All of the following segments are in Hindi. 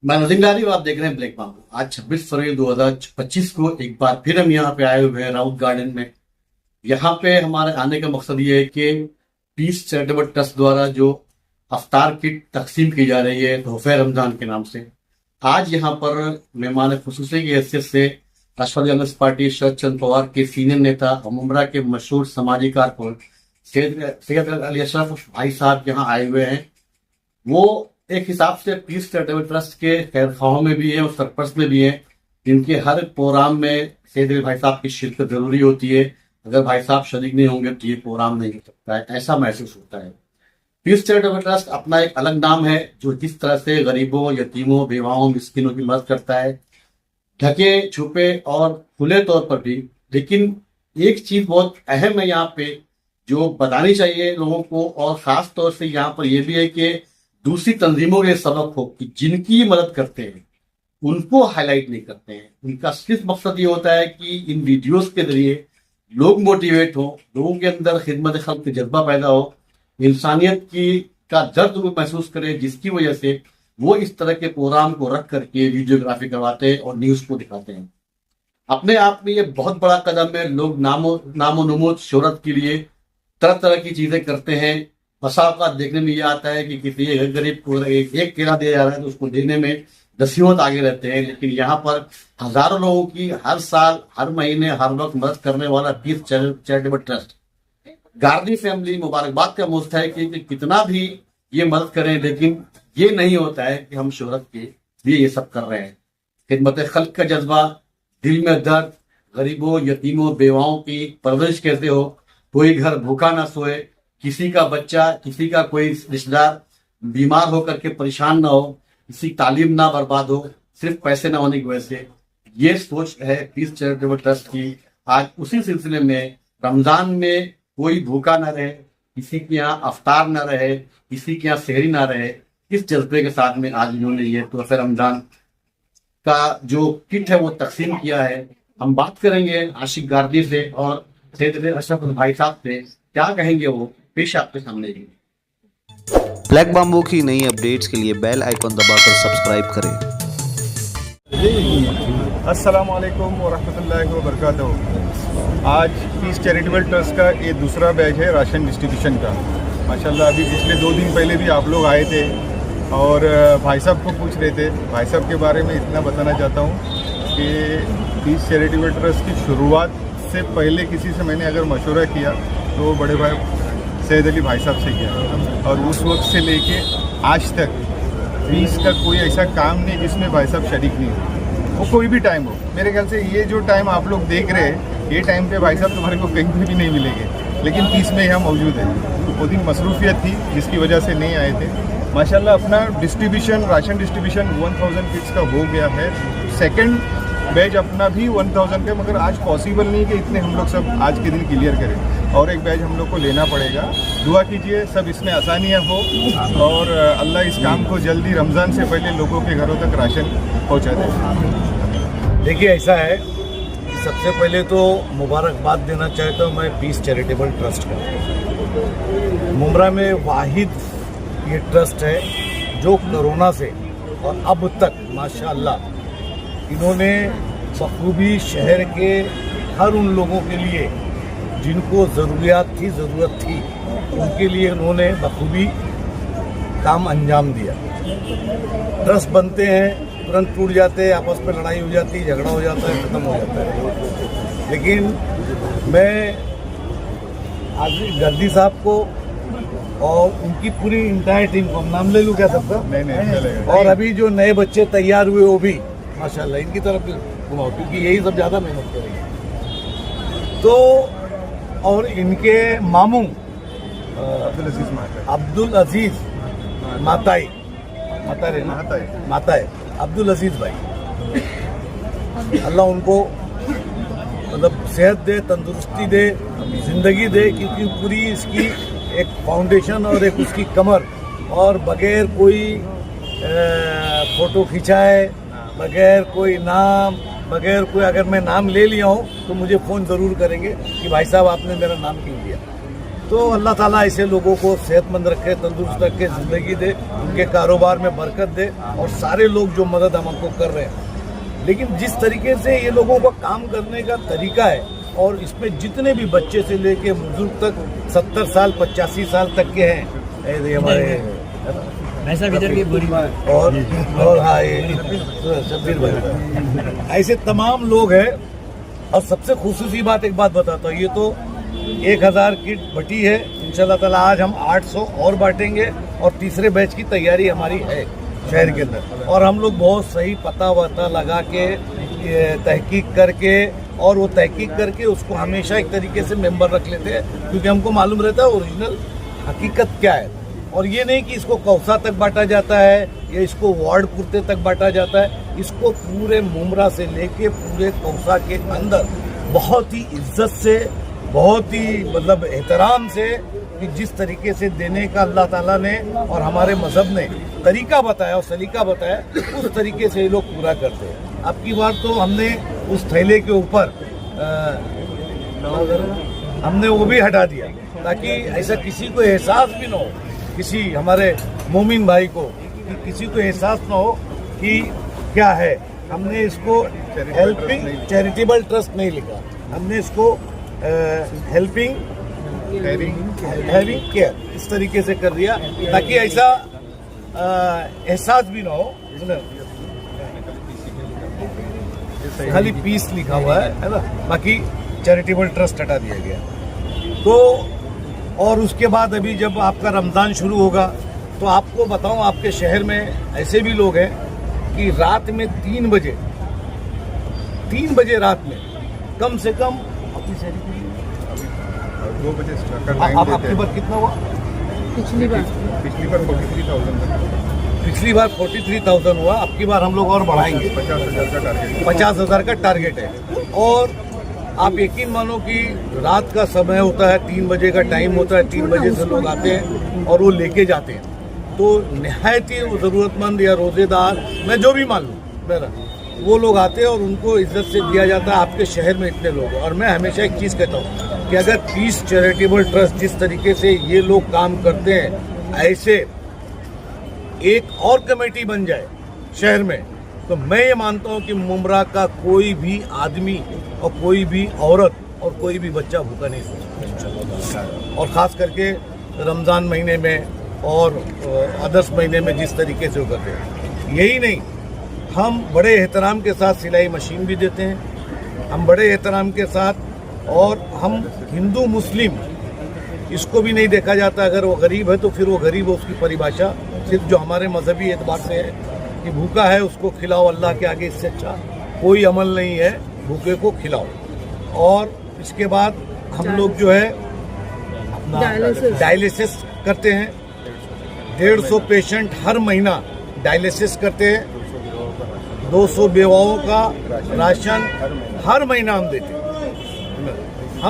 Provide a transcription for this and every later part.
मैं नदीम लारी और आप देख रहे हैं ब्लैक बाम्बू। आज 26 फरवरी 2025 को एक बार फिर हम यहाँ पे आए हुए हैं राउत गार्डन में। यहाँ पे हमारे आने का मकसद ये है कि पीस चैरिटेबल ट्रस्ट द्वारा जो अफ्तार किट तकसीम की जा रही है तोहफे रमजान के नाम से, आज यहाँ पर मेहमान खुसूसी की हैसियत से राष्ट्रवादी कांग्रेस पार्टी शरद चंद्र पवार के सीनियर नेता और मुमरा के मशहूर समाजी कारकुन सैयद अली अशरफ भाई साहब यहाँ आए हुए हैं। वो एक हिसाब से पीस चैरिटेबल ट्रस्ट के खैर ख्वाहों में भी है और सरपरस्त में भी है, जिनके हर प्रोग्राम में सैयद अली भाई साहब की शिरकत जरूरी होती है। अगर भाई साहब शरीक नहीं होंगे तो ये प्रोग्राम नहीं हो सकता है, ऐसा महसूस होता है। पीस चैरिटेबल ट्रस्ट अपना एक अलग नाम है जो जिस तरह से गरीबों, यतीमों, बेवाओं, मिस्किनों की मदद करता है, ढके छुपे और खुले तौर पर भी। लेकिन एक चीज बहुत अहम है यहाँ पे जो बतानी चाहिए लोगों को, और खास तौर से यहाँ पर यह भी है कि दूसरी तंजीमों के सबक हो कि जिनकी मदद करते हैं उनको हाईलाइट नहीं करते हैं। उनका सिर्फ मकसद ये होता है कि इन वीडियोस के जरिए लोग मोटिवेट हो, लोगों के अंदर खिदमत खल्क का जज्बा पैदा हो, इंसानियत की का दर्द वो महसूस करें, जिसकी वजह से वो इस तरह के प्रोग्राम को रख करके वीडियोग्राफी करवाते हैं और न्यूज को दिखाते हैं। अपने आप में ये बहुत बड़ा कदम है। लोग नामो नमूद शोहरत के लिए तरह तरह की चीजें करते हैं। बसा देखने में ये आता है कि किसी एक गरीब को एक केला दिया जा रहा है तो उसको देने में दसियों आगे रहते हैं, लेकिन यहाँ पर हजारों लोगों की हर साल, हर महीने, हर वक्त मदद करने वाला peace charitable trust Gardi family मुबारकबाद का मुस्तहक है कि कितना भी ये मदद करें, लेकिन ये नहीं होता है कि हम शोहरत के लिए ये सब कर रहे हैं। खिदमत खल्क का जज्बा, दिल में दर्द, गरीबों, यतीमों, बेवाओं की परवरिश कैसे हो, कोई घर भूखा ना सोए, किसी का बच्चा, किसी का कोई रिश्तेदार बीमार होकर के परेशान ना हो, किसी तालीम ना बर्बाद हो सिर्फ पैसे ना होने की वजह से, ये सोच है पीस चैरिटेबल ट्रस्ट की। आज उसी सिलसिले में रमजान में कोई भूखा ना रहे, किसी के यहाँ अफ्तार ना रहे, किसी के यहाँ सहरी ना रहे, इस जज्बे के साथ में आज इन्होंने ये तोहफे रमजान का जो किट है वो तकसीम किया है। हम बात करेंगे आशिक गार्दी से और सैयद अशरफ भाई साहब से, क्या कहेंगे वो पेश आपके सामने ही। ब्लैक बाम्बू की नई अपडेट्स के लिए बेल आइकन दबाकर सब्सक्राइब करें। अस्सलाम वालेकुम वरहमतुल्लाहि वबरकातुहू। आज पीस चैरिटेबल ट्रस्ट का ये दूसरा बैच है राशन डिस्ट्रीब्यूशन का। माशाल्लाह अभी पिछले 2 दिन पहले भी आप लोग आए थे और भाई साहब को पूछ रहे थे। भाई साहब के बारे में इतना बताना चाहता हूँ कि पीस चैरिटेबल ट्रस्ट की शुरुआत से पहले किसी से मैंने अगर मशवरा किया तो बड़े भाई सैयद अली भाई साहब से किया, और उस वक्त से लेके आज तक पीस का कोई ऐसा काम नहीं जिसमें भाई साहब शरीक नहीं हो, वो कोई भी टाइम हो। मेरे ख्याल से ये जो टाइम आप लोग देख रहे हैं ये टाइम पे भाई साहब तुम्हारे को कहीं पर भी नहीं मिलेंगे, लेकिन पीस में यहाँ मौजूद है। वो दिन मसरूफियत थी जिसकी वजह से नहीं आए थे। माशाल्लाह अपना डिस्ट्रीब्यूशन, राशन डिस्ट्रीब्यूशन 1000 किट्स का हो गया है। सेकेंड बैच अपना भी 1000 का, मगर आज पॉसिबल नहीं कि इतने हम लोग सब आज के दिन क्लियर करें, और एक बैच हम लोग को लेना पड़ेगा। दुआ कीजिए सब इसमें आसानियाँ हो और अल्लाह इस काम को जल्दी रमज़ान से पहले लोगों के घरों तक राशन पहुँचा दे। देखिए ऐसा है कि सबसे पहले तो मुबारकबाद देना चाहता हूँ मैं पीस चैरिटेबल ट्रस्ट का। मुमरा में वाहिद ये ट्रस्ट है जो कोरोना से और अब तक माशाअल्लाह इन्होंने बखूबी शहर के हर उन लोगों के लिए जिनको ज़रूरत थी उनके लिए उन्होंने बखूबी काम अंजाम दिया। ट्रस्ट बनते हैं, तुरंत टूट जाते हैं, आपस में लड़ाई हो जाती है, झगड़ा हो जाता है, ख़त्म हो जाता है। लेकिन मैं आज गर्दी साहब को और उनकी पूरी इंटायर टीम को, नाम ले लूँ क्या सबका? नहीं चलेगा। और अभी जो नए बच्चे तैयार हुए वो भी माशाल्लाह इनकी तरफ घुमाओ, क्योंकि यही सब ज़्यादा मेहनत करेंगे। तो और इनके मामू अब्दुल अजीज माताई अब्दुल अजीज भाई, अल्लाह उनको मतलब सेहत दे, तंदुरुस्ती दे, जिंदगी दे, क्योंकि पूरी इसकी एक फाउंडेशन और एक उसकी कमर, और बगैर कोई फोटो खिंचाए, बगैर कोई नाम, बगैर कोई, अगर मैं नाम ले लिया हूँ तो मुझे फ़ोन ज़रूर करेंगे कि भाई साहब आपने मेरा नाम क्यों लिया। तो अल्लाह ताला ऐसे लोगों को सेहतमंद रखे, तंदुरुस्त रखे, ज़िंदगी दे, उनके कारोबार में बरकत दे, और सारे लोग जो मदद हमको कर रहे हैं। लेकिन जिस तरीके से ये लोगों का काम करने का तरीका है, और इसमें जितने भी बच्चे से लेके बुजुर्ग तक 70 साल 85 साल तक के हैं, ये हमारे और हाँ ये शब्बीर भाई, ऐसे तमाम लोग हैं। और सबसे खुसूसी बात एक बात बताता हूँ, ये तो 1000 किट बटी है, इंशाल्लाह ताला आज हम 800 और बांटेंगे, और तीसरे बैच की तैयारी हमारी है शहर के अंदर। और हम लोग बहुत सही पता वता लगा के तहकीक करके, और वो तहकीक करके उसको हमेशा एक तरीके से मेंबर रख लेते हैं, क्योंकि हमको मालूम रहता है ओरिजिनल हकीकत क्या है। और ये नहीं कि इसको कौसा तक बांटा जाता है या इसको वार्ड पुरते तक बांटा जाता है, इसको पूरे मुमरा से लेके पूरे कौसा के अंदर बहुत ही इज्जत से, बहुत ही मतलब एहतराम से, कि जिस तरीके से देने का अल्लाह ताला ने और हमारे मजहब ने तरीका बताया और सलीका बताया, उस तरीके से ये लोग पूरा करते हैं। अब की बार तो हमने उस थैले के ऊपर हमने वो भी हटा दिया, ताकि ऐसा किसी को एहसास भी ना हो, किसी हमारे मोमिन भाई को, कि किसी को एहसास ना हो कि क्या है। हमने इसको हेल्पिंग चैरिटेबल ट्रस्ट नहीं लिखा, हमने इसको हेल्पिंग हैविंग केयर इस तरीके से कर दिया, ताकि ऐसा एहसास भी ना हो। खाली पीस लिखा हुआ है ना, बाकी चैरिटेबल ट्रस्ट हटा दिया गया। तो और उसके बाद अभी जब आपका रमज़ान शुरू होगा, तो आपको बताऊं, आपके शहर में ऐसे भी लोग हैं कि रात में 3 बजे रात में कम से कम 2 बजे आपकी बार कितना हुआ? पिछली बार 43,000 पिछली बार 43,000 हुआ। अब की बार हम लोग और बढ़ाएंगे, 50,000 का टारगेट है। और आप यकीन मानो कि रात का समय होता है, 3 बजे का टाइम होता है, 3 बजे से लोग आते हैं और वो लेके जाते हैं। तो निहायत ही ज़रूरतमंद या रोज़ेदार, मैं जो भी मान लूँ मेरा, वो लोग आते हैं और उनको इज्जत से दिया जाता है। आपके शहर में इतने लोग, और मैं हमेशा एक चीज़ कहता हूँ कि अगर पीस चैरिटेबल ट्रस्ट जिस तरीके से ये लोग काम करते हैं, ऐसे एक और कमेटी बन जाए शहर में, तो मैं ये मानता हूँ कि मुमरा का कोई भी आदमी और कोई भी औरत और कोई भी बच्चा भूखा नहीं सो सकता। और ख़ास करके रमज़ान महीने में और अदर्स महीने में जिस तरीके से वो करते हैं। यही नहीं, हम बड़े एहतराम के साथ सिलाई मशीन भी देते हैं, हम बड़े एहतराम के साथ, और हम हिंदू मुस्लिम इसको भी नहीं देखा जाता। अगर वो गरीब है तो फिर वो गरीब है, उसकी परिभाषा सिर्फ जो हमारे मजहबी एतबार से है कि भूखा है उसको खिलाओ, अल्लाह के आगे इससे अच्छा कोई अमल नहीं है, भूखे को खिलाओ। और इसके बाद हम लोग जो है अपना डायलिसिस करते हैं, 150 पेशेंट हर महीना डायलिसिस करते हैं। 200 बेवाओं का राशन हर महीना हम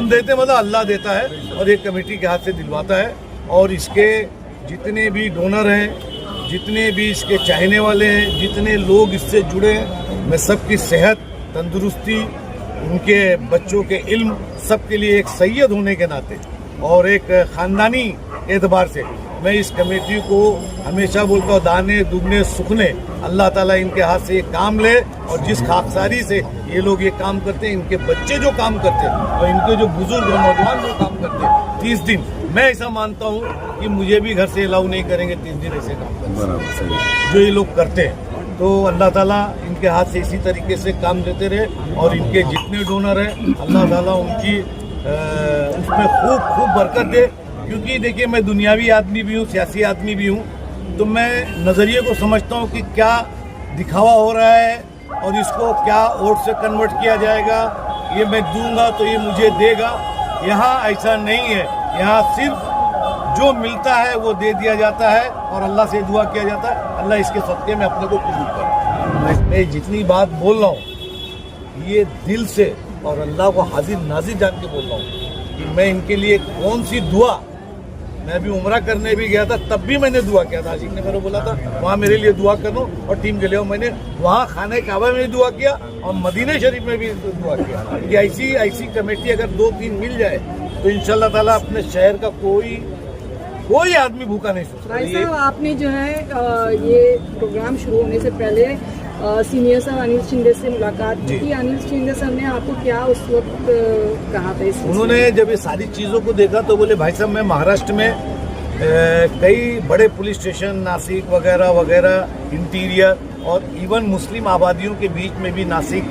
देते हैं, मतलब अल्लाह देता है और एक कमेटी के हाथ से दिलवाता है। और इसके जितने भी डोनर हैं, जितने भी इसके चाहने वाले हैं, जितने लोग इससे जुड़े हैं, मैं सबकी सेहत, तंदुरुस्ती, उनके बच्चों के इल्म, सबके लिए एक सैयद होने के नाते और एक ख़ानदानी एतबार से मैं इस कमेटी को हमेशा बोलता हूँ, दाने दुगने सुखने अल्लाह ताला इनके हाथ से ये काम ले। और जिस खाकसारी से ये लोग ये काम करते हैं, इनके बच्चे जो काम करते हैं और इनके जो बुजुर्ग और नौजवान जो काम करते हैं 30 दिन, मैं ऐसा मानता हूँ कि मुझे भी घर से अलाउ नहीं करेंगे 30 दिन ऐसे काम करते जो ये लोग करते हैं। तो अल्लाह ताला इनके हाथ से इसी तरीके से काम देते रहे, और इनके जितने डोनर हैं अल्लाह ताला उनकी उसमें खूब बरकत दे। क्योंकि देखिए, मैं दुनियावी आदमी भी हूँ, सियासी आदमी भी हूँ, तो मैं नज़रिए को समझता हूँ कि क्या दिखावा हो रहा है और इसको क्या वोट से कन्वर्ट किया जाएगा, ये मैं दूंगा तो ये मुझे देगा। यहाँ ऐसा नहीं है, यहाँ सिर्फ जो मिलता है वो दे दिया जाता है और अल्लाह से दुआ किया जाता है, अल्लाह इसके सदक़े में अपने को कबूल करे। मैं जितनी बात बोल रहा हूँ ये दिल से और अल्लाह को हाजिर नाजिर जान के बोल रहा हूँ कि मैं इनके लिए कौन सी दुआ, मैं अभी उम्रा करने भी गया था तब भी मैंने दुआ किया था। आशिक ने मेरे को बोला था वहाँ मेरे लिए दुआ करो और टीम के लिए, मैंने वहाँ खाने काबा में भी दुआ किया और मदीना शरीफ में भी दुआ किया कि ऐसी कमेटी अगर 2-3 मिल जाए तो इंशाल्लाह ताला अपने शहर का कोई आदमी भूखा नहीं सोच भाई साहब, आपने जो है ये प्रोग्राम शुरू होने से पहले सीनियर साहब अनिल शिंदे से मुलाकात की थी। अनिल शिंदे साहब ने आपको क्या उस वक्त कहा था? इस उन्होंने जब ये सारी चीज़ों को देखा तो बोले भाई साहब मैं महाराष्ट्र में कई बड़े पुलिस स्टेशन नासिक वगैरह वगैरह इंटीरियर और इवन मुस्लिम आबादियों के बीच में भी नासिक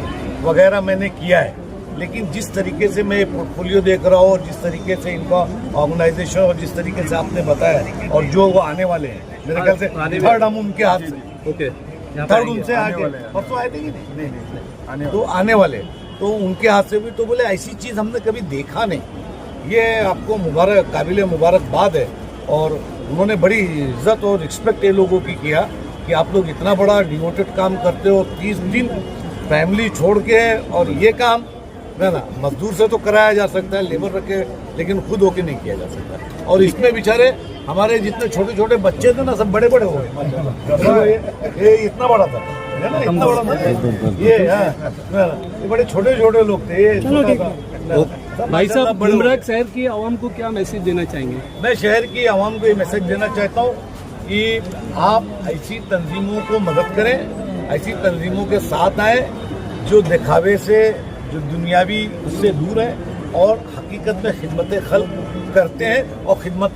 वगैरह मैंने किया है, लेकिन जिस तरीके से मैं पोर्टफोलियो देख रहा हूँ और जिस तरीके से इनका ऑर्गेनाइजेशन और जिस तरीके से आपने बताया और जो वो आने वाले हैं मेरे ख्याल से थर्ड हम उनके हाथ से थर्ड उनसे आगे परसों आए थे कि नहीं तो आने वाले तो उनके हाथ से भी तो बोले ऐसी चीज़ हमने कभी देखा नहीं, ये आपको मुबारक काबिल मुबारकबाद है। और उन्होंने बड़ी इज्जत और रिस्पेक्ट ये लोगों की किया कि आप लोग इतना बड़ा डिवोटेड काम करते हो, 30 दिन फैमिली छोड़ के, और ये काम ना मजदूर से तो कराया जा सकता है, लेबर रखे, लेकिन खुद होके नहीं किया जा सकता। और इसमें बेचारे हमारे जितने छोटे छोटे बच्चे थे ना सब बड़े बड़े हो गए। ये इतना बड़ा था है ना, इतना बड़ा था ये बड़े छोटे छोटे लोग थे ये। भाई साहब, मुमरा शहर की आवाम को क्या मैसेज देना चाहेंगे? मैं शहर की आवाम को ये मैसेज देना चाहता हूँ कि आप ऐसी तंजीमों को मदद करें, ऐसी तंजीमों के साथ आए जो दिखावे से, जो दुनियावी उससे दूर है और हकीकत में खिदमत खल्क करते हैं और खिदमत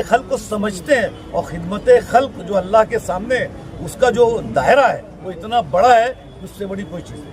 खल्क को समझते हैं। और खिदमत खल्क जो अल्लाह के सामने उसका जो दायरा है वो इतना बड़ा है, उससे बड़ी कोई चीज़ नहीं।